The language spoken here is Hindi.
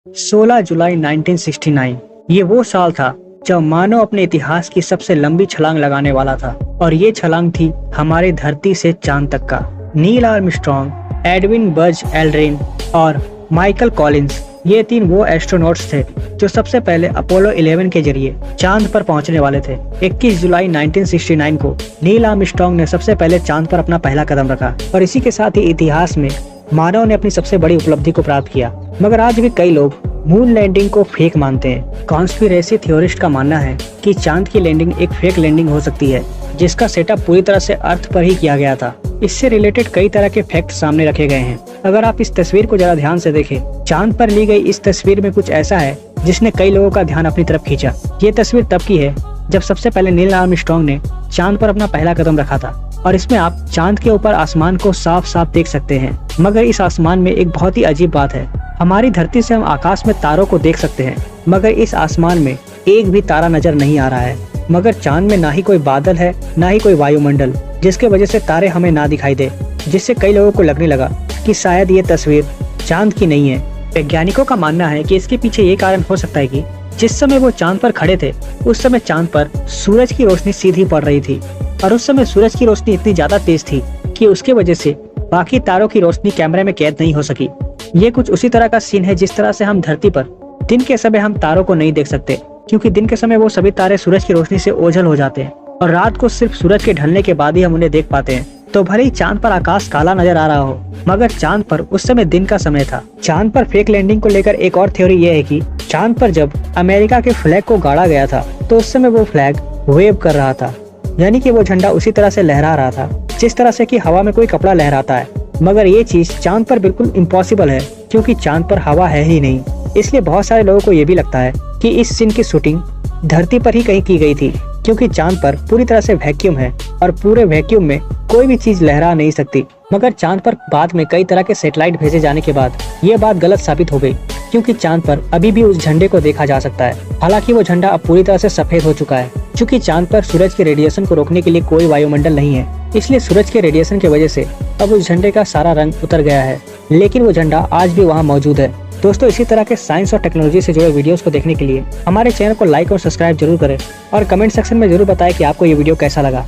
16 जुलाई 1969 ये वो साल था जब मानव अपने इतिहास की सबसे लंबी छलांग लगाने वाला था और ये छलांग थी हमारे धरती से चांद तक का। Neil Armstrong, Edwin Buzz Aldrin और माइकल कॉलिंस ये तीन वो एस्ट्रोनॉट्स थे जो सबसे पहले अपोलो 11 के जरिए चांद पर पहुंचने वाले थे। 21 जुलाई 1969 को नील आर्मस्ट्रॉन्ग ने सबसे पहले चांद पर अपना पहला कदम रखा और इसी के साथ ही इतिहास में मानव ने अपनी सबसे बड़ी उपलब्धि को प्राप्त किया। मगर आज भी कई लोग मून लैंडिंग को फेक मानते हैं। कॉन्स्पिरेसी थ्योरिस्ट का मानना है कि चांद की लैंडिंग एक फेक लैंडिंग हो सकती है जिसका सेटअप पूरी तरह से अर्थ पर ही किया गया था। इससे रिलेटेड कई तरह के फैक्ट सामने रखे गए हैं। अगर आप इस तस्वीर को जरा ध्यान से देखें, चांद पर ली गई इस तस्वीर में कुछ ऐसा है जिसने कई लोगों का ध्यान अपनी तरफ खींचा। ये तस्वीर तब की है जब सबसे पहले नील आर्मस्ट्रॉन्ग ने चांद पर अपना पहला कदम रखा था और इसमें आप चांद के ऊपर आसमान को साफ साफ देख सकते हैं। मगर इस आसमान में एक बहुत ही अजीब बात है। हमारी धरती से हम आकाश में तारों को देख सकते हैं मगर इस आसमान में एक भी तारा नजर नहीं आ रहा है। मगर चांद में ना ही कोई बादल है ना ही कोई वायुमंडल, जिसके वजह से तारे हमें ना दिखाई दे, जिससे कई लोगों को लगने लगा कि शायद ये तस्वीर चांद की नहीं है। वैज्ञानिकों का मानना है कि इसके पीछे ये कारण हो सकता है कि जिस समय वो चांद पर खड़े थे उस समय चांद पर सूरज की रोशनी सीधी पड़ रही थी और उस समय सूरज की रोशनी इतनी ज्यादा तेज थी कि उसके वजह से बाकी तारों की रोशनी कैमरे में कैद नहीं हो सकी। ये कुछ उसी तरह का सीन है जिस तरह से हम धरती पर दिन के समय हम तारों को नहीं देख सकते, क्योंकि दिन के समय वो सभी तारे सूरज की रोशनी से ओझल हो जाते हैं और रात को सिर्फ सूरज के ढलने के बाद ही हम उन्हें देख पाते हैं। तो भले ही चांद पर आकाश काला नजर आ रहा हो मगर चांद पर उस समय दिन का समय था। चांद पर फेक लैंडिंग को लेकर एक और थ्योरी ये है कि चांद पर जब अमेरिका के फ्लैग को गाड़ा गया था तो उस समय वो फ्लैग वेव कर रहा था, यानी कि वो झंडा उसी तरह से लहरा रहा था जिस तरह से कि हवा में कोई कपड़ा लहराता है। मगर ये चीज चांद पर बिल्कुल इम्पॉसिबल है क्योंकि चांद पर हवा है ही नहीं। इसलिए बहुत सारे लोगों को ये भी लगता है कि इस सीन की शूटिंग धरती पर ही कहीं की गई थी, क्योंकि चांद पर पूरी तरह से वैक्यूम है और पूरे वैक्यूम में कोई भी चीज लहरा नहीं सकती। मगर चांद पर बाद में कई तरह के सैटेलाइट भेजे जाने के बाद ये बात गलत साबित हो गई, क्योंकि चांद पर अभी भी उस झंडे को देखा जा सकता है। हालांकि वो झंडा अब पूरी तरह से सफेद हो चुका है, क्योंकि चांद पर सूरज के रेडिएशन को रोकने के लिए कोई वायुमंडल नहीं है, इसलिए सूरज के रेडिएशन की वजह से अब उस झंडे का सारा रंग उतर गया है। लेकिन वो झंडा आज भी वहाँ मौजूद है। दोस्तों, इसी तरह के साइंस और टेक्नोलॉजी से जुड़े वीडियोस को देखने के लिए हमारे चैनल को लाइक और सब्सक्राइब जरूर करें और कमेंट सेक्शन में जरूर बताएं कि आपको ये वीडियो कैसा लगा।